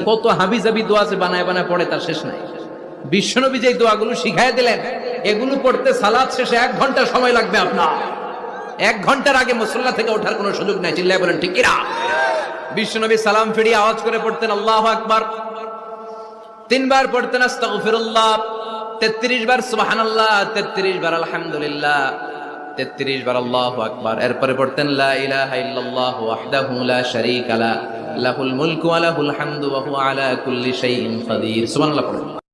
কত হাবিজাবি দোয়া যে বানায় বানায় পড়ে তার শেষ নাই। বিশ্বনবী যে দোয়াগুলো শিখাই দিলেন, এগুলো পড়তে সালাত শেষে 1 ঘন্টা সময় লাগবে আপনার। 1 ঘন্টার আগে মুসল্লা থেকে ওঠার কোনো সুযোগ নাই। চিল্লায় বলেন ঠিক কিনা? বিশ্বনবী সালাম ফিরিয়ে আওয়াজ করে পড়তেন আল্লাহু আকবার, 3 বার পড়তেন আস্তাগফিরুল্লাহ, 33 বার সুবহানাল্লাহ, 33 বার আলহামদুলিল্লাহ, 33 বার আল্লাহু আকবার। এরপরে পড়তেন লা ইলাহা ইল্লাল্লাহু ওয়াহদাহু লা শারীকা লা, লাহুল মুলকু ওয়া লাহুল হামদু ওয়া হুয়া আলা কুল্লি শাইইন কাদির। সুবহানাল্লাহ পড়েন।